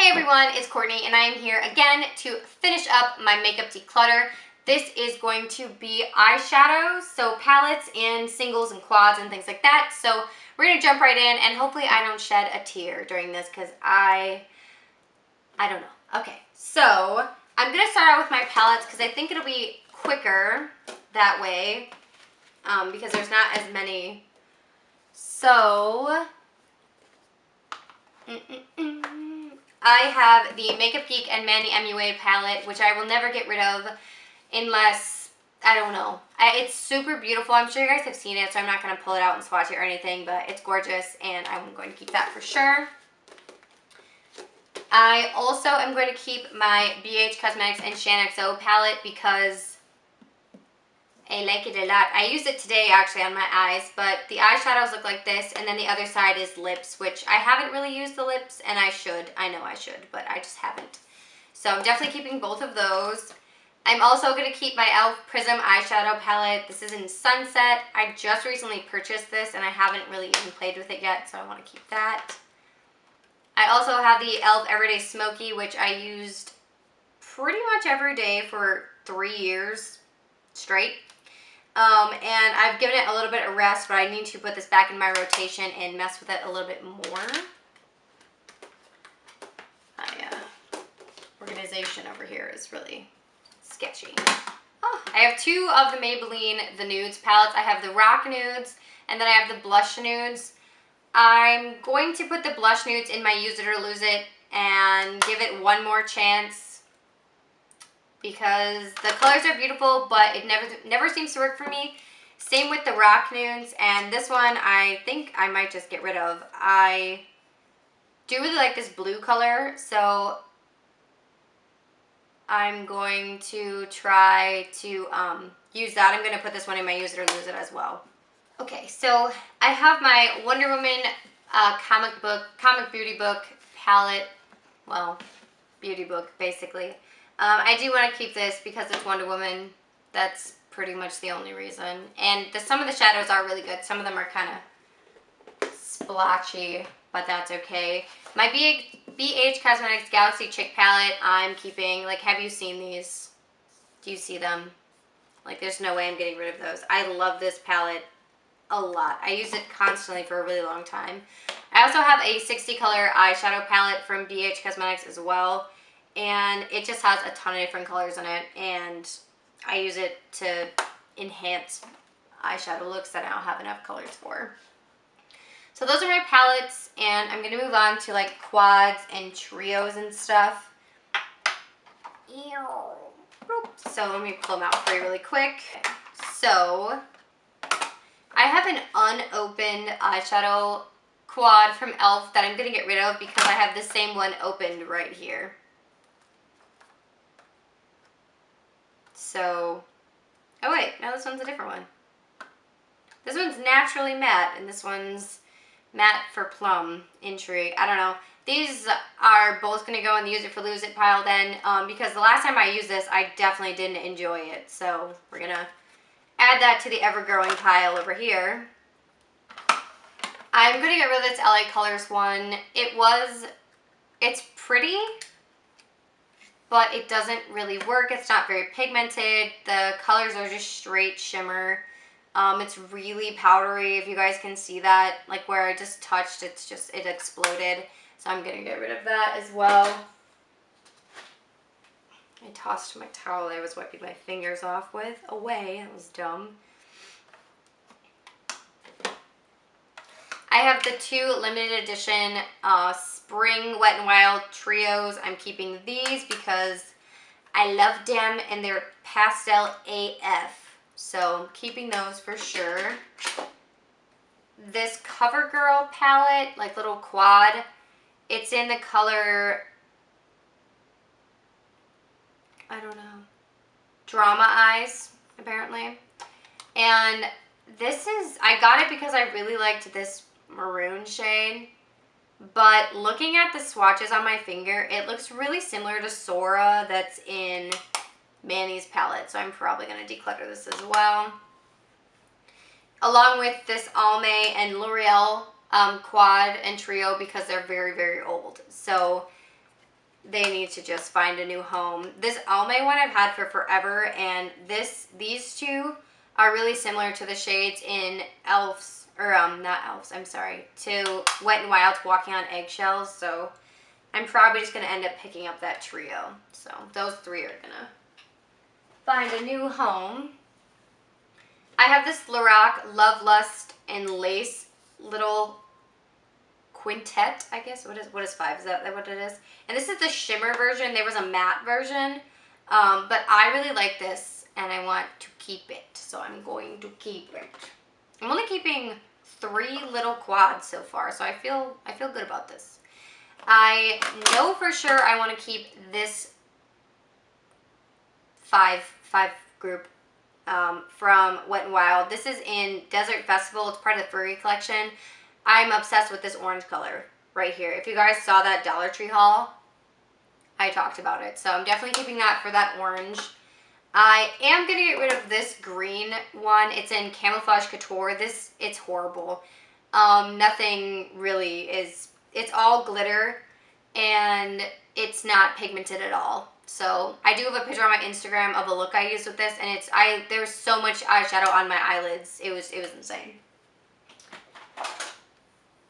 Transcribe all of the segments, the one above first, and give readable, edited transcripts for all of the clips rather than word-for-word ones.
Hey everyone, it's Courtney and I am here again to finish up my makeup declutter. This is going to be eyeshadows, so palettes and singles and quads and things like that. So we're going to jump right in and hopefully I don't shed a tear during this because I don't know. Okay, so I'm going to start out with my palettes because I think it'll be quicker that way because there's not as many. So I have the Makeup Geek and Manny MUA palette, which I will never get rid of unless, I don't know. It's super beautiful. I'm sure you guys have seen it, so I'm not going to pull it out and swatch it or anything, but it's gorgeous, and I'm going to keep that for sure. I also am going to keep my BH Cosmetics and XOXO palette because I like it a lot. I used it today actually on my eyes, but the eyeshadows look like this, and then the other side is lips, which I haven't really used the lips, and I should. I know I should, but I just haven't. So I'm definitely keeping both of those. I'm also going to keep my e.l.f. Prism eyeshadow palette. This is in Sunset. I just recently purchased this, and I haven't really even played with it yet, so I want to keep that. I also have the e.l.f. Everyday Smoky, which I used pretty much every day for 3 years straight. And I've given it a little bit of rest, but I need to put this back in my rotation and mess with it a little bit more. My organization over here is really sketchy. Oh, I have two of the Maybelline The Nudes palettes. I have the Rock Nudes, and then I have the Blush Nudes. I'm going to put the Blush Nudes in my Use It or Lose It and give it one more chance, because the colors are beautiful, but it never seems to work for me. Same with the Rock Nudes, and this one I think I might just get rid of. I do really like this blue color, so I'm going to try to use that. I'm going to put this one in my Use It or Lose It as well. Okay, so I have my Wonder Woman comic beauty book palette. Well, beauty book basically. I do want to keep this because it's Wonder Woman. That's pretty much the only reason. And some of the shadows are really good. Some of them are kind of splotchy, but that's okay. My BH Cosmetics Galaxy Chick palette I'm keeping. Like, have you seen these? Do you see them? Like, there's no way I'm getting rid of those. I love this palette a lot. I use it constantly for a really long time. I also have a 60 color eyeshadow palette from BH Cosmetics as well. And it just has a ton of different colors in it, and I use it to enhance eyeshadow looks that I don't have enough colors for. So those are my palettes, and I'm going to move on to like quads and trios and stuff. Ew. So let me pull them out for you really quick. So I have an unopened eyeshadow quad from e.l.f. that I'm going to get rid of because I have the same one opened right here. So, oh wait, no, this one's a different one. This one's naturally matte, and this one's matte for plum intrigue. I don't know. These are both going to go in the Use It for Lose It pile then, because the last time I used this, I definitely didn't enjoy it. So we're going to add that to the ever-growing pile over here. I'm going to get rid of this LA Colors one. It's pretty, but it doesn't really work. It's not very pigmented. The colors are just straight shimmer. It's really powdery, if you guys can see that. Like where I just touched, it exploded. So I'm gonna get rid of that as well. I tossed my towel I was wiping my fingers off with away. That was dumb. I have the two limited edition Spring Wet n Wild Trios. I'm keeping these because I love them and they're pastel AF. So I'm keeping those for sure. This CoverGirl palette, like little quad, it's in the color, I don't know, Drama Eyes, apparently. And I got it because I really liked this maroon shade, but looking at the swatches on my finger, it looks really similar to Sora that's in Manny's palette, so I'm probably going to declutter this as well. Along with this Almay and L'Oreal quad and trio because they're very, very old. So they need to just find a new home. This Almay one I've had for forever, and these two are really similar to the shades in Elf's, or not Elf's, I'm sorry, to Wet n Wild's Walking on Eggshells, so I'm probably just going to end up picking up that trio. So those three are going to find a new home. I have this Lorac Love, Lust, and Lace little quintet, I guess. What is 5? Is that what it is? And this is the shimmer version. There was a matte version, but I really like this, and I want to keep it, so I'm going to keep it. I'm only keeping 3 little quads so far, so I feel good about this. I know for sure I want to keep this 5 group from Wet n Wild. This is in Desert Festival. It's part of the Furry collection. I'm obsessed with this orange color right here. If you guys saw that Dollar Tree haul, I talked about it. So I'm definitely keeping that for that orange. I am going to get rid of this green one. It's in Camouflage Couture. It's horrible. Nothing really is, it's all glitter and it's not pigmented at all. So I do have a picture on my Instagram of a look I used with this, and there was so much eyeshadow on my eyelids. It was insane.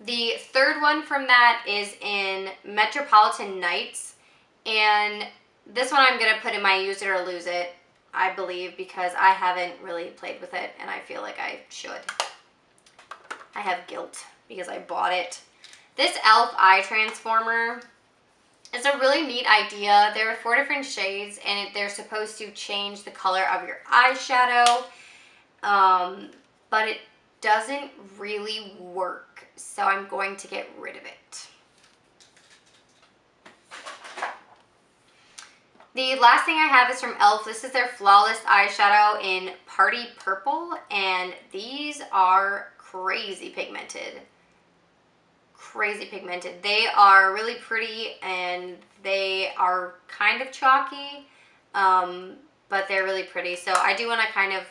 The third one from that is in Metropolitan Nights, and this one I'm going to put in my Use It or Lose It, I believe, because I haven't really played with it, and I feel like I should. I have guilt because I bought it. This e.l.f. Eye Transformer is a really neat idea. There are 4 different shades, and they're supposed to change the color of your eyeshadow, but it doesn't really work, so I'm going to get rid of it. The last thing I have is from e.l.f. This is their Flawless Eyeshadow in Party Purple, and these are crazy pigmented. Crazy pigmented. They are really pretty, and they are kind of chalky, but they're really pretty. So I do want to kind of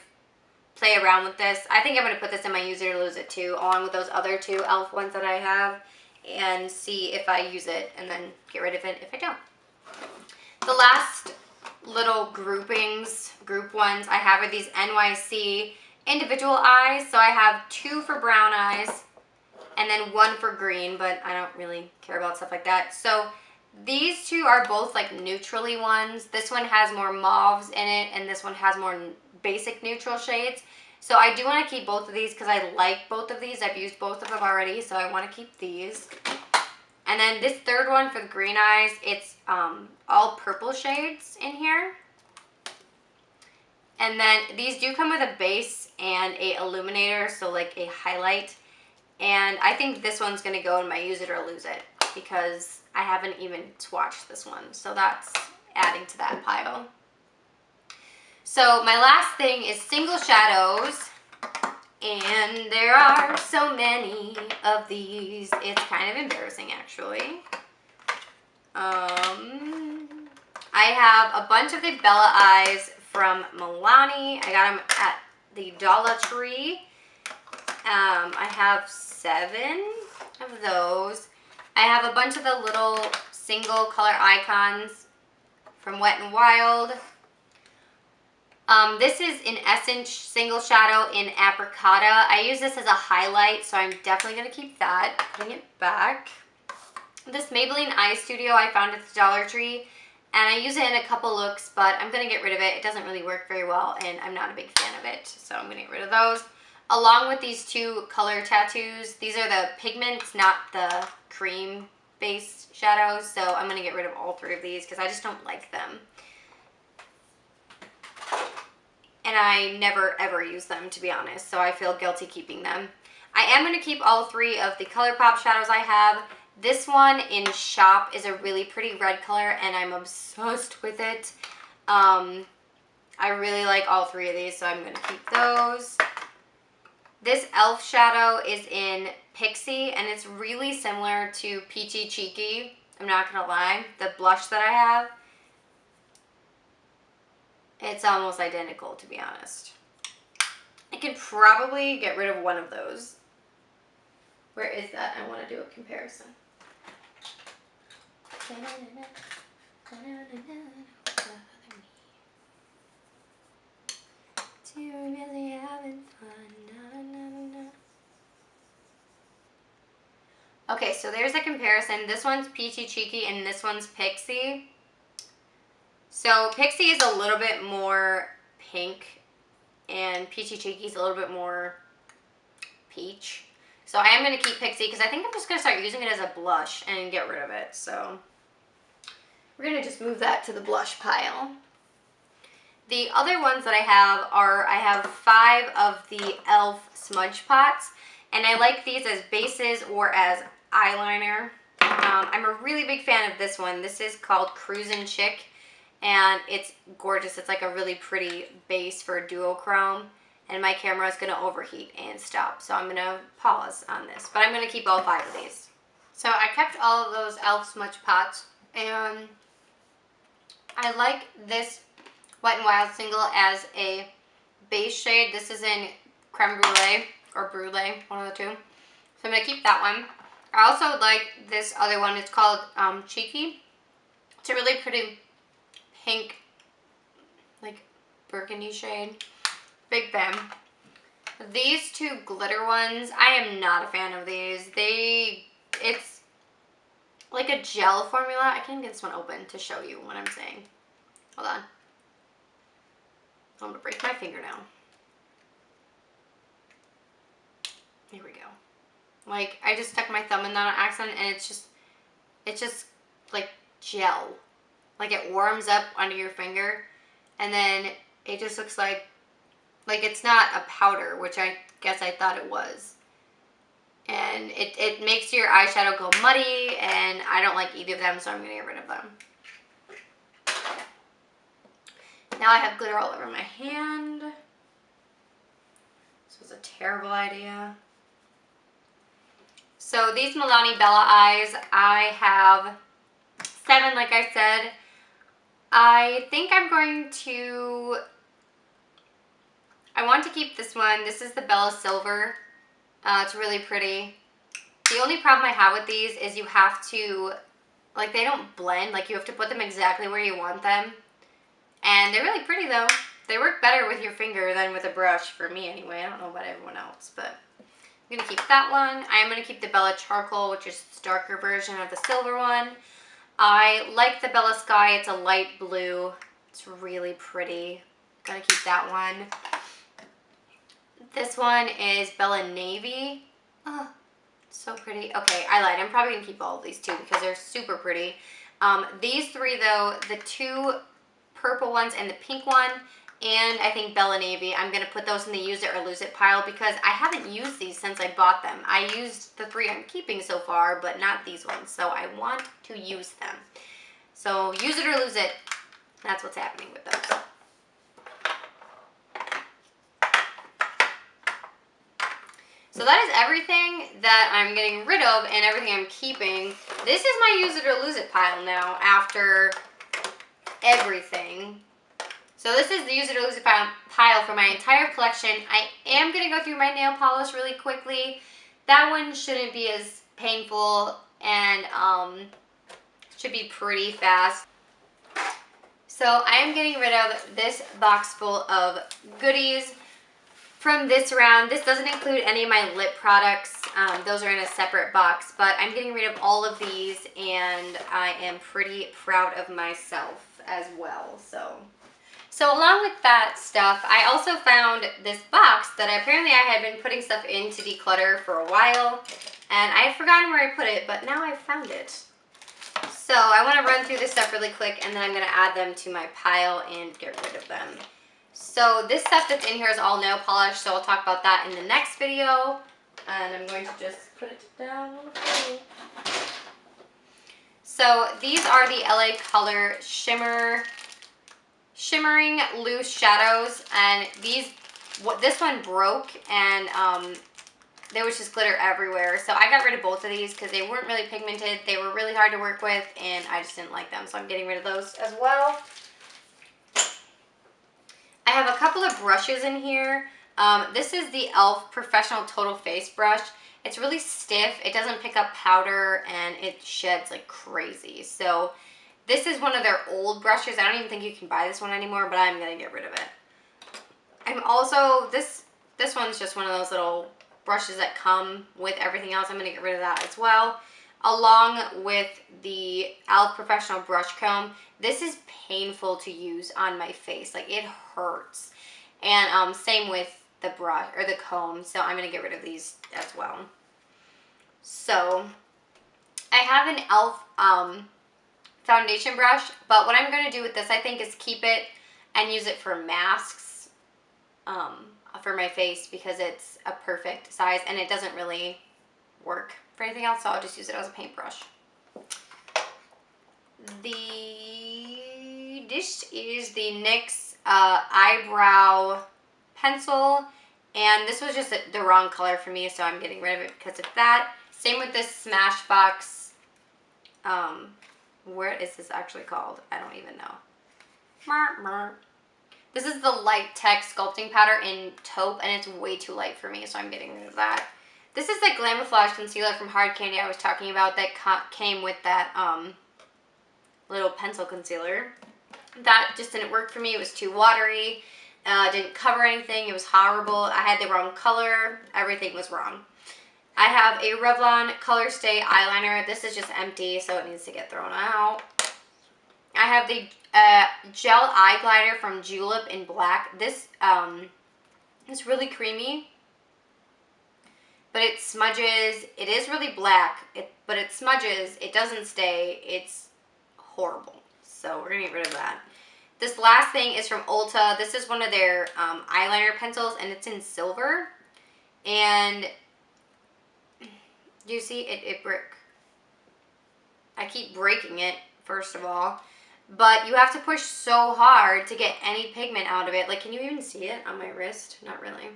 play around with this. I think I'm going to put this in my Use It or Lose It too, along with those other 2 e.l.f. ones that I have, and see if I use it and then get rid of it if I don't. The last little group ones I have are these NYC individual eyes. So I have 2 for brown eyes and then 1 for green, but I don't really care about stuff like that. So these 2 are both like neutrally ones. This one has more mauves in it, and this one has more basic neutral shades. So I do want to keep both of these because I like both of these. I've used both of them already, so I want to keep these. And then this third one for the green eyes, it's all purple shades in here. And then these do come with a base and a illuminator, so like a highlight. And I think this one's going to go in my Use It or Lose It because I haven't even swatched this one. So that's adding to that pile. So my last thing is single shadows. And there are so many of these. It's kind of embarrassing, actually. I have a bunch of the Bella Eyes from Milani. I got them at the Dollar Tree. I have 7 of those. I have a bunch of the little single color icons from Wet n Wild. This is in Essence Single Shadow in Apricota. I use this as a highlight, so I'm definitely going to keep that. Putting it back. This Maybelline Eye Studio I found at the Dollar Tree, and I use it in a couple looks, but I'm going to get rid of it. It doesn't really work very well, and I'm not a big fan of it, so I'm going to get rid of those. Along with these 2 color tattoos. These are the pigments, not the cream-based shadows, so I'm going to get rid of all 3 of these because I just don't like them. And I never ever use them, to be honest, so I feel guilty keeping them. I am going to keep all 3 of the ColourPop shadows I have. This one in Shop is a really pretty red color, and I'm obsessed with it. I really like all 3 of these, so I'm going to keep those. This e.l.f. shadow is in Pixie, and it's really similar to Peachy Cheeky. I'm not going to lie. The blush that I have, it's almost identical, to be honest. I could probably get rid of one of those. Where is that? I want to do a comparison. Really having fun. Okay, so there's a comparison. This one's Peachy Cheeky and this one's Pixie. So Pixie is a little bit more pink and Peachy Cheeky is a little bit more peach. So I am going to keep Pixie because I think I'm just going to start using it as a blush and get rid of it. So we're going to just move that to the blush pile. The other ones that I have 5 of the e.l.f. smudge pots, and I like these as bases or as eyeliner. I'm a really big fan of this one. This is called Cruisin' Chick, and it's gorgeous. It's like a really pretty base for a duochrome, and my camera is going to overheat and stop, so I'm going to pause on this. But I'm going to keep all 5 of these. So I kept all of those e.l.f. smudge pots, and I like this Wet n Wild single as a base shade. This is in Creme Brulee or Brulee, one of the two. So I'm going to keep that one. I also like this other one. It's called Cheeky. It's a really pretty pink, like burgundy shade. Big fan. These 2 glitter ones, I am not a fan of these. It's like a gel formula. I can't get this one open to show you what I'm saying. Hold on. I'm gonna break my finger now. Here we go. Like, I just stuck my thumb in that on accident, and it's just like gel. Like, it warms up under your finger, and then it just looks like it's not a powder, which I guess I thought it was. And it makes your eyeshadow go muddy, and I don't like either of them, so I'm gonna get rid of them. Now I have glitter all over my hand. This was a terrible idea. So these Milani Bella eyes, I have 7, like I said. I think I'm going to... I want to keep this one. This is the Bella Silver. It's really pretty. The only problem I have with these is you have to... Like, they don't blend. Like, you have to put them exactly where you want them. And they're really pretty, though. They work better with your finger than with a brush, for me anyway. I don't know about everyone else, but I'm going to keep that one. I am going to keep the Bella Charcoal, which is the darker version of the silver one. I like the Bella Sky. It's a light blue. It's really pretty. Going to keep that one. This one is Bella Navy. Oh, so pretty. Okay, I lied. I'm probably going to keep all of these, too, because they're super pretty. These 3, though, the 2... purple ones and the pink one, and I think Bella Navy, I'm going to put those in the use it or lose it pile because I haven't used these since I bought them. I used the 3 I'm keeping so far, but not these ones, so I want to use them. So use it or lose it. That's what's happening with those. So that is everything that I'm getting rid of and everything I'm keeping. This is my use it or lose it pile now after everything. So this is the use it or lose it pile for my entire collection. I am going to go through my nail polish really quickly. That one shouldn't be as painful and should be pretty fast. So I am getting rid of this box full of goodies from this round. This doesn't include any of my lip products. Those are in a separate box, but I'm getting rid of all of these and I am pretty proud of myself as well. So along with that stuff, I also found this box that apparently I had been putting stuff in to declutter for a while, and I had forgotten where I put it, but now I've found it. So I want to run through this stuff really quick, and then I'm going to add them to my pile and get rid of them. So this stuff that's in here is all nail polish, so I'll talk about that in the next video. And I'm going to just put it down. So these are the LA Color Shimmering Loose Shadows, and this one broke, and there was just glitter everywhere. So I got rid of both of these because they weren't really pigmented. They were really hard to work with, and I just didn't like them, so I'm getting rid of those as well. I have a couple of brushes in here. This is the e.l.f. Professional Total Face Brush. It's really stiff. It doesn't pick up powder, and it sheds like crazy. So This is one of their old brushes. I don't even think you can buy this one anymore, but I'm going to get rid of it. I'm also, this one's just one of those little brushes that come with everything else. I'm going to get rid of that as well. Along with the e.l.f. Professional Brush Comb. This is painful to use on my face. Like, it hurts. And same with the brush, or the comb. So I'm going to get rid of these as well. So, I have an e.l.f. Foundation brush, but what I'm going to do with this, I think, is keep it and use it for masks for my face, because it's a perfect size and it doesn't really work for anything else, so I'll just use it as a paintbrush. This is the NYX eyebrow pencil, and this was just the wrong color for me, so I'm getting rid of it because of that. Same with this Smashbox. What is this actually called? I don't even know. This is the Light Tech Sculpting Powder in Taupe, and it's way too light for me, so I'm getting rid of that. This is the Glamouflage Concealer from Hard Candy I was talking about that came with that little pencil concealer. That just didn't work for me. It was too watery. Didn't cover anything. It was horrible. I had the wrong color. Everything was wrong. I have a Revlon Color Stay eyeliner. This is just empty, so it needs to get thrown out. I have the gel eye glider from Julep in black. This is really creamy, but it smudges. It is really black, but it smudges. It doesn't stay. It's horrible. So we're going to get rid of that. This last thing is from Ulta. This is one of their eyeliner pencils, and it's in silver. And do you see it brick? I keep breaking it, first of all. But you have to push so hard to get any pigment out of it. Like, can you even see it on my wrist? Not really.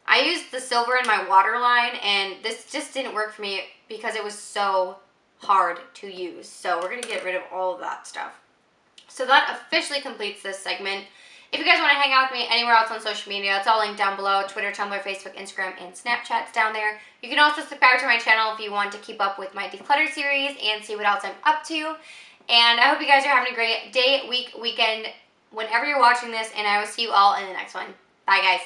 I used the silver in my waterline, and this just didn't work for me because it was so hard to use. So we're going to get rid of all of that stuff. So that officially completes this segment. If you guys want to hang out with me anywhere else on social media, it's all linked down below. Twitter, Tumblr, Facebook, Instagram, and Snapchat's down there. You can also subscribe to my channel if you want to keep up with my Declutter series and see what else I'm up to. And I hope you guys are having a great day, week, weekend, whenever you're watching this, and I will see you all in the next one. Bye, guys.